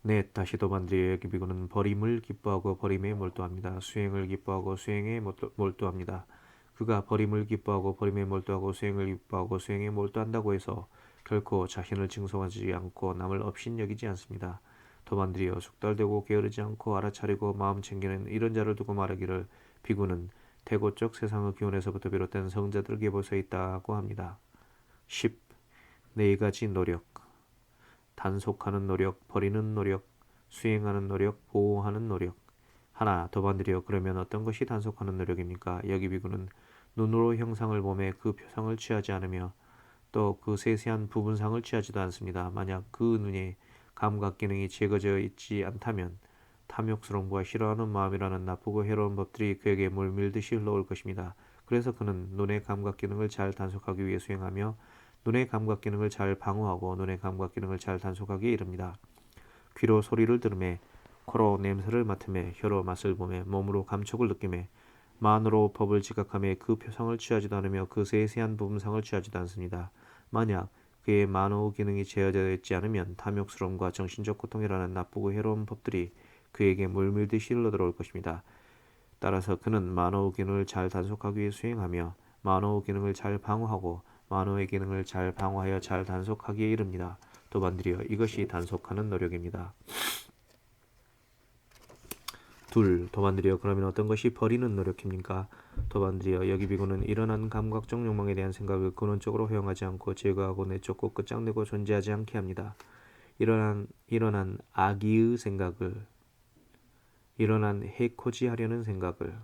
넷, 다시 더반드리어 여기 비구는 버림을 기뻐하고 버림에 몰두합니다. 수행을 기뻐하고 수행에 몰두합니다. 그가 버림을 기뻐하고 버림에 몰두하고 수행을 기뻐하고 수행에 몰두한다고 해서 결코 자신을 칭송하지 않고 남을 업신여기지 않습니다. 더반드리어 숙달되고 게으르지 않고 알아차리고 마음 챙기는 이런 자를 두고 말하기를 비구는 태고적 세상의 기원에서부터 비롯된 성자들 계보에 있다고 합니다. 10. 네 가지 노력. 단속하는 노력, 버리는 노력, 수행하는 노력, 보호하는 노력. 하나, 더반드리어 그러면 어떤 것이 단속하는 노력입니까? 여기 비구는 눈으로 형상을 보매 그 표상을 취하지 않으며 또 그 세세한 부분상을 취하지도 않습니다. 만약 그 눈에 감각 기능이 제거되어 있지 않다면 탐욕스러움과 싫어하는 마음이라는 나쁘고 해로운 법들이 그에게 물밀듯이 흘러올 것입니다. 그래서 그는 눈의 감각 기능을 잘 단속하기 위해 수행하며 눈의 감각 기능을 잘 방어하고 눈의 감각 기능을 잘 단속하기에 이릅니다. 귀로 소리를 들으며 코로 냄새를 맡으며 혀로 맛을 보며 몸으로 감촉을 느끼며 만으로 법을 지각하며 그 표상을 취하지도 않으며 그 세세한 부분상을 취하지도 않습니다. 만약 그의 만호 기능이 제어되어 있지 않으면 탐욕스러움과 정신적 고통이라는 나쁘고 해로운 법들이 그에게 물밀듯이 흘러들어올 것입니다. 따라서 그는 만호 기능을 잘 단속하기 위해 수행하며 만호 기능을 잘 방어하고 만호의 기능을 잘 방어하여 잘 단속하기에 이릅니다. 더반드리어 이것이 단속하는 노력입니다. 둘, 더반드리어 그러면 어떤 것이 버리는 노력입니까? 더반드리어 여기 비구는 일어난 감각적 욕망에 대한 생각을 근원적으로 허용하지 않고 제거하고 내쫓고 끝장내고 존재하지 않게 합니다. 일어난 악의의 생각을 일어난 해코지하려는 생각을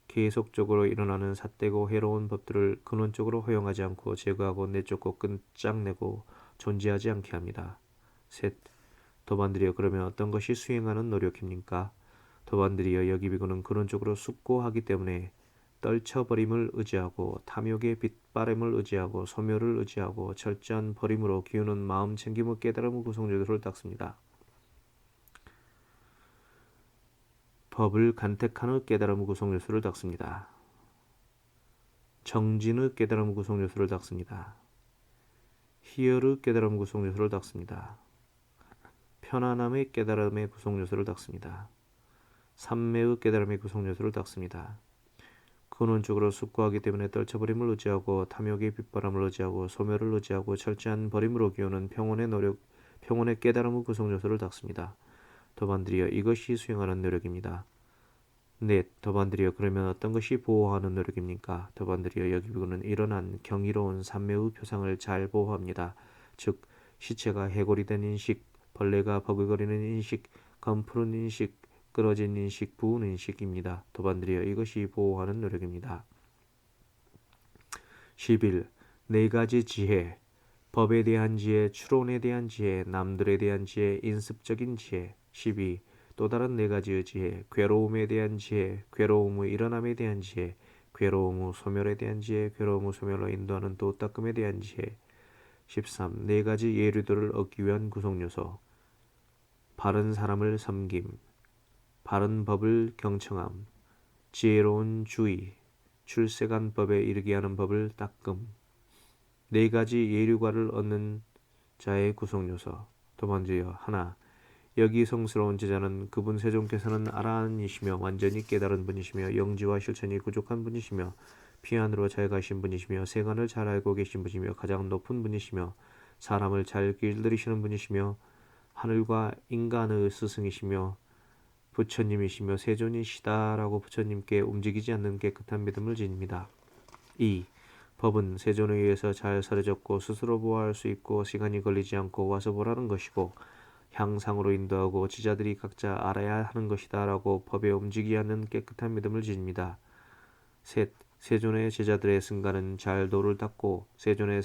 계속적으로 일어나는 삿되고 해로운 법들을 근원적으로 허용하지 않고 제거하고 내쫓고 끝장내고 존재하지 않게 합니다. 셋, 더반드리어 그러면 어떤 것이 수행하는 노력입니까? 더반드리어 여기 비구는 근원적으로 숙고하기 때문에 떨쳐버림을 의지하고 탐욕의 빛바램을 의지하고 소멸을 의지하고 철저한 버림으로 기우는 마음 챙김의 깨달음의 구성요소를 닦습니다. 법을 간택하는 깨달음의 구성요소를 닦습니다. 정진의 깨달음의 구성요소를 닦습니다. 희열의 깨달음의 구성요소를 닦습니다. 편안함의 깨달음의 구성요소를 닦습니다. 삼매의 깨달음의 구성요소를 닦습니다. 근원적으로 숙고하기 때문에 떨쳐버림을 의지하고 탐욕의 빛바람을 의지하고 소멸을 의지하고 철저한 버림으로 기우는 평온의 깨달음의 구성요소를 닦습니다. 더반드리어 이것이 수행하는 노력입니다. 넷, 더반드리어 그러면 어떤 것이 보호하는 노력입니까? 더반드리어 여기 비구는 일어난 경이로운 삼매의 표상을 잘 보호합니다. 즉 시체가 해골이 된 인식, 벌레가 버글거리는 인식, 검푸른 인식, 끊어진 인식, 부은 인식입니다. 더반드리어 이것이 보호하는 노력입니다. 11. 네 가지 지혜, 법에 대한 지혜, 추론에 대한 지혜, 남들에 대한 지혜, 인습적인 지혜. 12. 또 다른 네 가지의 지혜, 괴로움에 대한 지혜, 괴로움의 일어남에 대한 지혜, 괴로움 후 소멸에 대한 지혜, 괴로움 후 소멸로 인도하는 도닦음에 대한 지혜. 13. 네 가지 예류도를 얻기 위한 구성요소. 바른 사람을 섬김, 바른 법을 경청함, 지혜로운 주의, 출세간 법에 이르게 하는 법을 닦음. 네 가지 예류과를 얻는 자의 구성요소. 도반주여 하나. 여기 성스러운 제자는 그분 세존께서는 아라한이시며 완전히 깨달은 분이시며 영지와 실천이 부족한 분이시며 피안으로 잘 가신 분이시며 세간을 잘 알고 계신 분이시며 가장 높은 분이시며 사람을 잘 길들이시는 분이시며 하늘과 인간의 스승이시며 부처님이시며 세존이시다라고 부처님께 움직이지 않는 깨끗한 믿음을 지닙니다. 2. 법은 세존에 의해서 잘 사려졌고 스스로 보호할 수 있고 시간이 걸리지 않고 와서 보라는 것이고 향상으로 인도하고 지자들이 각자 알아야 하는 것이다 라고 법에 움직이지 않는 깨끗한 믿음을 지닙니다. 셋. 세존의 제자들의 승가는 잘 도를 닦고 세존의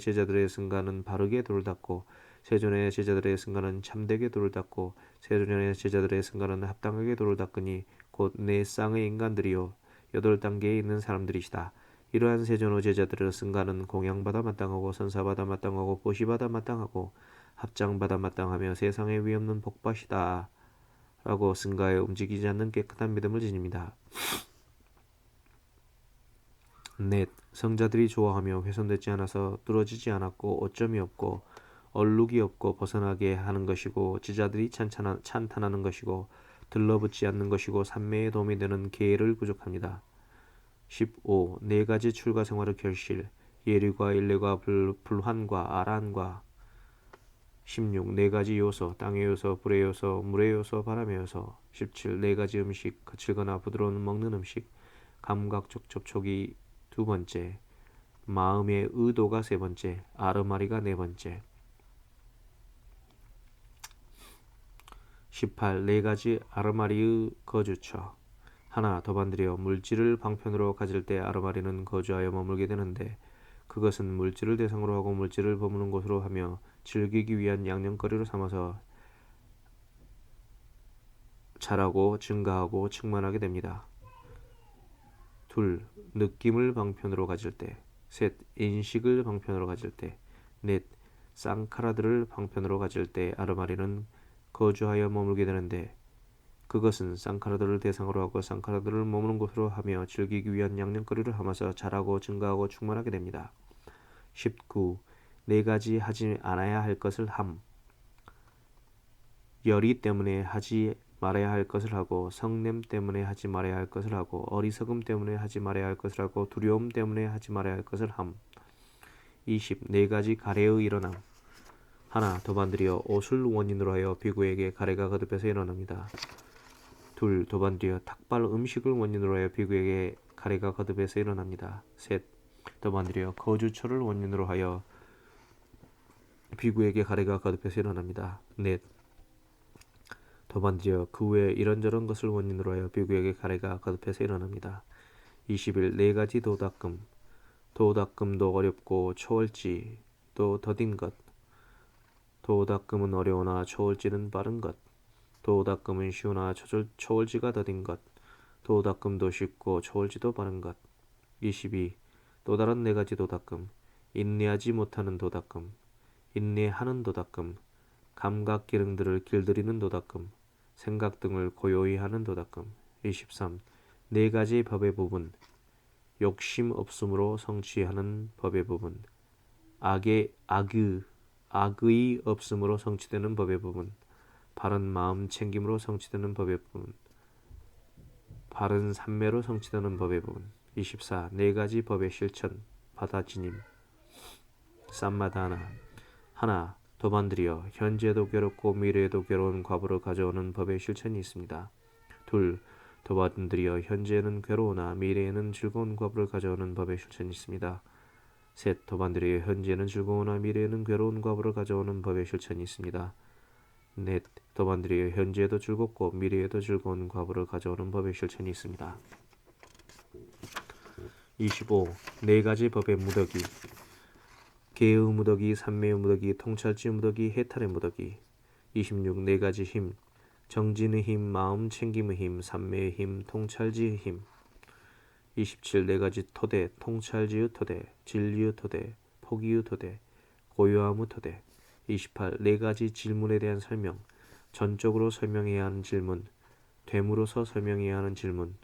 제자들의 승가는 바르게 도를 닦고 세존의 제자들의 승가는 참되게 도를 닦고 세존의 제자들의 승가는 합당하게 도를 닦으니 곧 네 쌍의 인간들이요 8단계에 있는 사람들이시다. 이러한 세존의 제자들의 승가는 공양받아 마땅하고 선사받아 마땅하고 보시받아 마땅하고 합장받아 마땅하며 세상에 위없는 복받이다 라고 승가에 움직이지 않는 깨끗한 믿음을 지닙니다. 넷. 성자들이 좋아하며 훼손되지 않아서 뚫어지지 않았고 오점이 없고 얼룩이 없고 벗어나게 하는 것이고 지자들이 찬탄하는 것이고 들러붙지 않는 것이고 산매에 도움이 되는 계를 구족합니다. 15. 네 가지 출가 생활의 결실. 예류과 일례과 불환과 아란과. 16. 네 가지 요소. 땅의 요소, 불의 요소, 물의 요소, 바람의 요소. 17. 네 가지 음식. 거칠거나 부드러운 먹는 음식. 감각적 접촉이 두 번째. 마음의 의도가 세 번째. 아르마리가 네 번째. 18. 네 가지 아르마리의 거주처. 하나. 도반드리어 물질을 방편으로 가질 때 아르마리는 거주하여 머물게 되는데 그것은 물질을 대상으로 하고 물질을 버무는 곳으로 하며 즐기기 위한 양념거리로 삼아서 자라고 증가하고 충만하게 됩니다. 둘. 느낌을 방편으로 가질 때. 셋. 인식을 방편으로 가질 때. 넷. 쌍카라들을 방편으로 가질 때 아르마리는 거주하여 머물게 되는데 그것은 쌍카라들을 대상으로 하고 쌍카라들을 머무는 곳으로 하며 즐기기 위한 양념거리를 하면서 자라고 증가하고 충만하게 됩니다. 19. 네 가지 하지 않아야 할 것을 함. 열의 때문에 하지 말아야 할 것을 하고 성냄 때문에 하지 말아야 할 것을 하고 어리석음 때문에 하지 말아야 할 것을 하고 두려움 때문에 하지 말아야 할 것을 함. 20. 네 가지 가래의 일어남. 하나. 도반드리어 옷을 원인으로 하여 비구에게 가래가 거듭해서 일어납니다. 둘. 도반드리어 탁발 음식을 원인으로 하여 비구에게 가래가 거듭해서 일어납니다. 셋. 도반드리어 거주처를 원인으로 하여 비구에게 가래가 거듭해서 일어납니다. 넷. 도반드리어 그 외에 이런저런 것을 원인으로 하여 비구에게 가래가 거듭해서 일어납니다. 20일 네 가지 도닦음. 도닦음도 어렵고 초월지 또 더딘 것. 도닦음은 어려우나 초월지는 빠른 것. 도닦음은 쉬우나 초월지가 더딘 것. 도닦음도 쉽고 초월지도 빠른 것. 22. 또 다른 네 가지 도닦음. 인내하지 못하는 도닦음. 인내하는 도닦음. 감각 기능들을 길들이는 도닦음. 생각 등을 고요히 하는 도닦음. 23. 네 가지 법의 부분. 욕심 없음으로 성취하는 법의 부분. 악의 없음으로 성취되는 법의 부분. 바른 마음 챙김으로 성취되는 법의 부분. 바른 삼매로 성취되는 법의 부분. 24. 네 가지 법의 실천. 받아지님. 쌈마다나. 하나. 도반드리어 현재도 괴롭고 미래에도 괴로운 과부를 가져오는 법의 실천이 있습니다. 둘. 도반드리어 현재에는 괴로우나 미래에는 즐거운 과부를 가져오는 법의 실천이 있습니다. 셋. 도반드리어 현재는 즐거우나 미래에는 괴로운 과부를 가져오는 법의 실천이 있습니다. 넷. 도반드리어 현재에도 즐겁고 미래에도 즐거운 과부를 가져오는 법의 실천이 있습니다. 25. 네 가지 법의 무더기. 계의 무더기, 삼매의 무더기, 통찰지 무더기, 해탈의 무더기. 26. 네 가지 힘. 정진의 힘, 마음 챙김의 힘, 삼매의 힘, 통찰지의 힘. 27. 네 가지 토대, 통찰지의 토대, 진리의 토대, 포기의 토대, 고요함의 토대. 28. 네 가지 질문에 대한 설명, 전적으로 설명해야 하는 질문, 됨으로써 설명해야 하는 질문,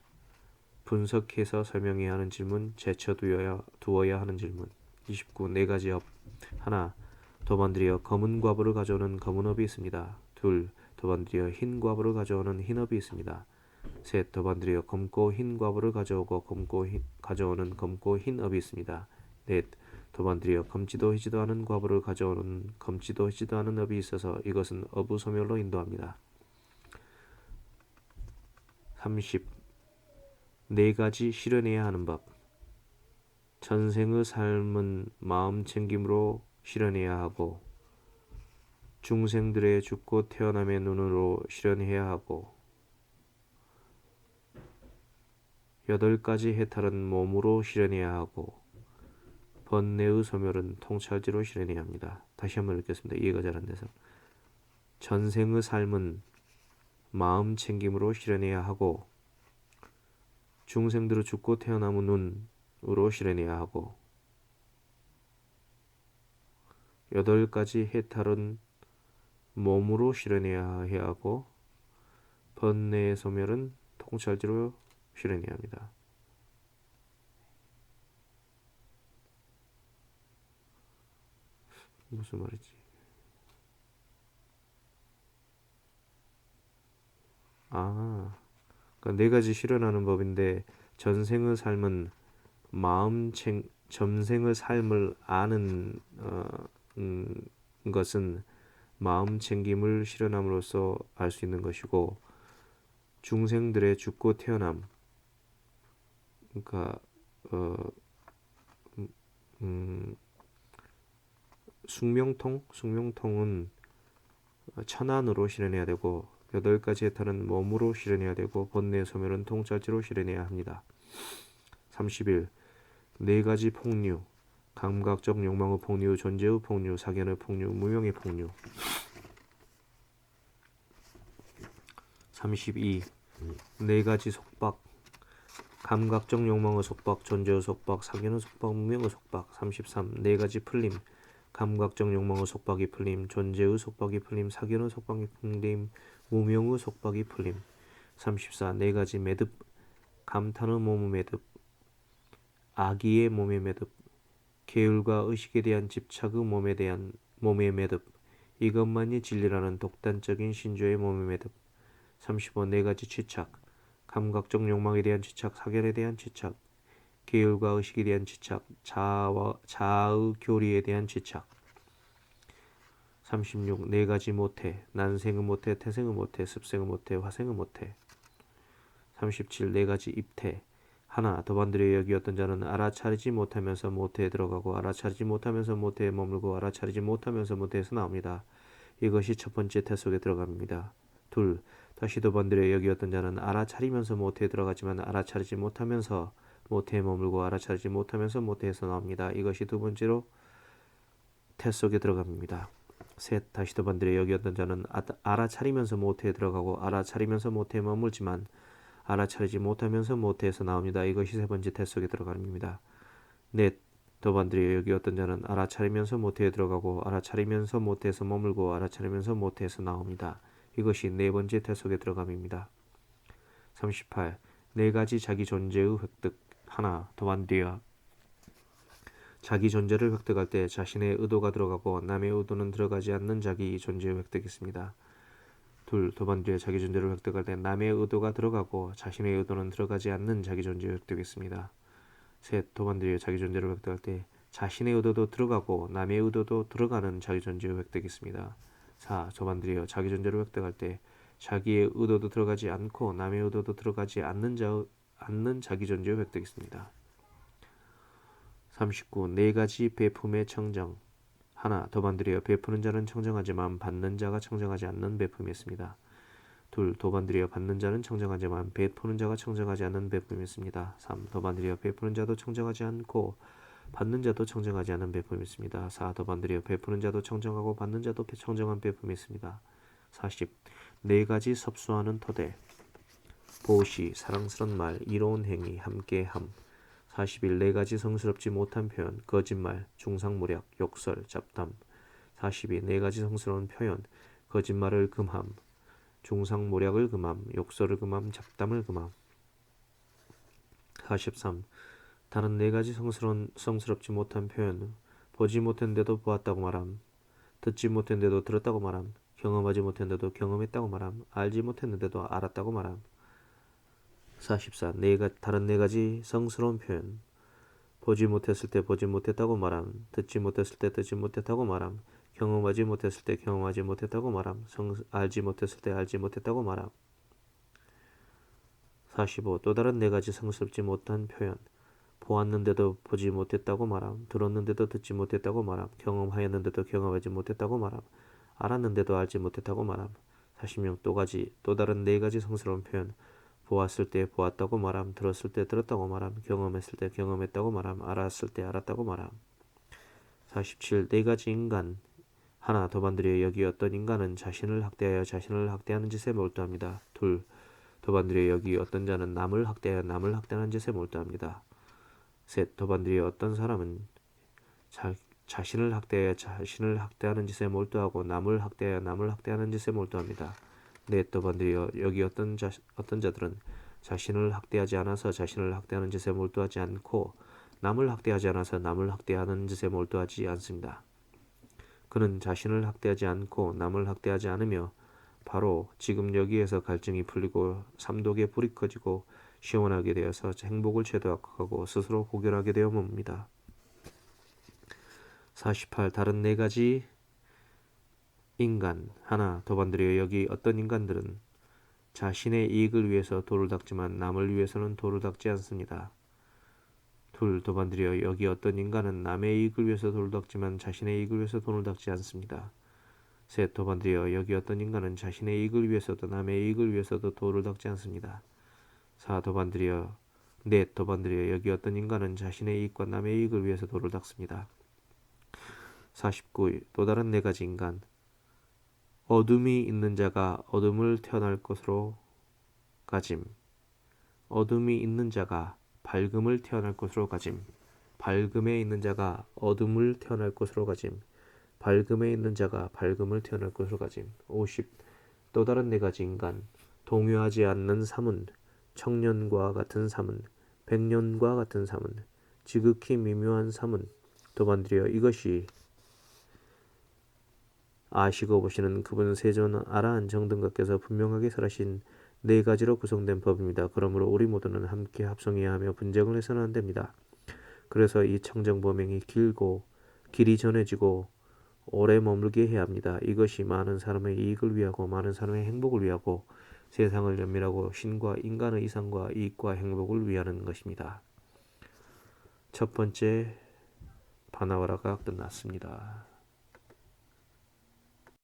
분석해서 설명해야 하는 질문, 제쳐두어야 하는 질문. 29. 네 가지 업. 하나, 도반들이여 검은 과부를 가져오는 검은 업이 있습니다. 둘, 도반들이여 흰 과부를 가져오는 흰 업이 있습니다. 셋, 도반들이여 검고 흰 과부를 가져오고 가져오는 검고 흰 업이 있습니다. 넷, 도반들이여 검지도 희지도 않은 과부를 가져오는 검지도 희지도 않은 업이 있어서 이것은 어부 소멸로 인도합니다. 30. 네 가지 실현해야 하는 법. 전생의 삶은 마음 챙김으로 실현해야 하고, 중생들의 죽고 태어남의 눈으로 실현해야 하고, 8가지 해탈은 몸으로 실현해야 하고, 번뇌의 소멸은 통찰지로 실현해야 합니다. 다시 한번 읽겠습니다. 이해가 잘 안 돼서. 전생의 삶은 마음 챙김으로 실현해야 하고, 중생들의 죽고 태어남의 눈으로 실현해야 하고, 8가지 해탈은 몸으로 실현해야 하고, 번뇌의 소멸은 통찰지로 실현해야 합니다. 무슨 말이지? 그러니까 네 가지 실현하는 법인데, 전생의 삶은 전생의 삶을 아는 것은 마음 챙김을 실현함으로써 알 수 있는 것이고, 중생들의 죽고 태어남, 그러니까 숙명통은 천안으로 실현해야 되고, 8가지 해탈은 몸으로 실현해야 되고, 번뇌 소멸은 통찰지로 실현해야 합니다. 31. 네 가지 폭류, 감각적 욕망의 폭류, 존재의 폭류, 사견의 폭류, 무명의 폭류. 32. 네 가지 속박, 감각적 욕망의 속박, 존재의 속박, 사견의 속박, 무명의 속박. 33. 네 가지 풀림, 감각적 욕망의 속박이 풀림, 존재의 속박이 풀림, 사견의 속박이 풀림, 무명의 속박이 풀림. 34. 네 가지 매듭, 감탄의 몸의 매듭, 악의의 몸의 매듭, 계율과 의식에 대한 집착의 몸의 매듭, 이것만이 진리라는 독단적인 신조의 몸의 매듭. 35. 네 가지 취착, 감각적 욕망에 대한 취착, 사견에 대한 취착, 계율과 의식에 대한 취착, 자아의 교리에 대한 취착. 36. 네 가지 모태, 난생의 모태, 태생의 모태, 습생의 모태, 화생의 모태. 37. 네 가지 입태. 하나, 도반들의 여기었던 자는 알아차리지 못하면서 모태에 들어가고, 알아차리지 못하면서 모태에 머물고, 알아차리지 못하면서 모태에서 나옵니다. 이것이 첫 번째 태 속에 들어갑니다. 둘, 다시 도반들의 여기었던 자는 알아차리면서 모태에 들어가지만 알아차리지 못하면서 모태에 머물고, 알아차리지 못하면서 모태에서 나옵니다. 이것이 두 번째로 태 속에 들어갑니다. 셋, 다시 도반들의 여기었던 자는 알아차리면서 모태에 들어가고, 알아차리면서 모태에 머물지만 알아차리지 못하면서 모태에서 나옵니다. 이것이 세 번째 태 속에 들어갑니다. 넷, 도반들의 여기었던 자는 알아차리면서 모태에 들어가고, 알아차리면서 모태에서 머물고, 알아차리면서 모태에서 나옵니다. 이것이 네 번째 태 속에 들어감입니다. 38. 네 가지 자기 존재의 획득. 하나, 도반들이여 자기 존재를 획득할 때 자신의 의도가 들어가고 남의 의도는 들어가지 않는 자기 존재의 획득이 있습니다. 둘, 도반들이여 자기 존재를 획득할 때 남의 의도가 들어가고 자신의 의도는 들어가지 않는 자기 존재의 획득이 있습니다. 셋, 도반들이여 자기 존재를 획득할 때 자신의 의도도 들어가고 남의 의도도 들어가는 자기 존재의 획득이 있습니다. 4. 도반들이여 자기 존재를 획득할 때 자기의 의도도 들어가지 않고 남의 의도도 들어가지 않는 자기 존재의 획득이 있습니다. 39. 네 가지 배품의 청정. 하나, 도반들이여 베푸는 자는 청정하지만 받는 자가 청정하지 않는 배품이 있습니다. 둘, 도반들이여 받는 자는 청정하지만 베푸는 자가 청정하지 않는 배품이 있습니다. 3. 도반들이여 베푸는 자도 청정하지 않고 받는 자도 청정하지 않은 배품이 있습니다. 4. 도반들이여 베푸는 자도 청정하고 받는 자도 청정한 배품이 있습니다. 40. 네 가지 섭수하는 토대. 보시, 사랑스런 말, 이로운 행위, 함께함. 41. 네 가지 성스럽지 못한 표현, 거짓말, 중상모략, 욕설, 잡담. 42. 네 가지 성스러운 표현, 거짓말을 금함, 중상모략을 금함, 욕설을 금함, 잡담을 금함. 43. 다른 네 가지 성스럽지 못한 표현, 보지 못했는데도 보았다고 말함, 듣지 못했는데도 들었다고 말함, 경험하지 못했는데도 경험했다고 말함, 알지 못했는데도 알았다고 말함. 44. 다른 네 가지 성스러운 표현, 보지 못했을 때 보지 못했다고 말함, 듣지 못했을 때 듣지 못했다고 말함, 경험하지 못했을 때 경험하지 못했다고 말함, 알지 못했을 때 알지 못했다고 말함. 45. 또 다른 네 가지 성스럽지 못한 표현, 보았는데도 보지 못했다고 말함, 들었는데도 듣지 못했다고 말함, 경험하였는데도 경험하지 못했다고 말함, 알았는데도 알지 못했다고 말함. 46. 또 다른 네 가지 성스러운 표현, 보았을 때 보았다고 말함, 들었을 때 들었다고 말함, 경험했을 때 경험했다고 말함, 알았을 때 알았다고 말함. 47. 네 가지 인간. 하나, 도반드리여 여기 어떤 인간은 자신을 학대하여 자신을 학대하는 짓에 몰두합니다. 둘, 도반드리여 여기 어떤 자는 남을 학대하여 남을 학대하는 짓에 몰두합니다. 셋, 도반드리여 어떤 사람은 자신을 학대하여 자신을 학대하는 짓에 몰두하고 남을 학대하여 남을 학대하는 짓에 몰두합니다. 넷, 도반드리여 여기 어떤 자들은 자신을 학대하지 않아서 자신을 학대하는 짓에 몰두하지 않고 남을 학대하지 않아서 남을 학대하는 짓에 몰두하지 않습니다. 그는 자신을 학대하지 않고 남을 학대하지 않으며 바로 지금 여기에서 갈증이 풀리고 삼독의 불이 꺼지고 시원하게 되어서 행복을 최도하고 스스로 고결하게 되어 봅니다. 48. 다른 네 가지 인간. 하나, 도반드리여 여기 어떤 인간들은 자신의 이익을 위해서 도를 닦지만 남을 위해서는 도를 닦지 않습니다. 둘, 도반드리여 여기 어떤 인간은 남의 이익을 위해서 도를 닦지만 자신의 이익을 위해서 돈을 닦지 않습니다. 셋, 도반드리여 여기 어떤 인간은 자신의 이익을 위해서도 남의 이익을 위해서도 도를 닦지 않습니다. 4. 넷, 도반드리여 여기 어떤 인간은 자신의 이익과 남의 이익을 위해서 도를 닦습니다. 49. 또 다른 네 가지 인간. 어둠이 있는 자가 어둠을 태어날 것으로 가짐. 어둠이 있는 자가 밝음을 태어날 것으로 가짐. 밝음에 있는 자가 어둠을 태어날 것으로 가짐. 밝음에 있는 자가 밝음을 태어날 것으로 가짐. 50. 또 다른 네 가지 인간. 동요하지 않는 삶은, 청년과 같은 삶은, 백년과 같은 삶은, 지극히 미묘한 삶은, 도반드리여 이것이 아시고 보시는 그분 세존 아라한 정등각께서 분명하게 설하신 네 가지로 구성된 법입니다. 그러므로 우리 모두는 함께 합성해야 하며 분쟁을 해서는 안 됩니다. 그래서 이 청정범행이 길이 전해지고 오래 머물게 해야 합니다. 이것이 많은 사람의 이익을 위하고 많은 사람의 행복을 위하고 세상을 연민하고 신과 인간의 이상과 이익과 행복을 위하는 것입니다. 첫 번째 바나와라가 끝났습니다.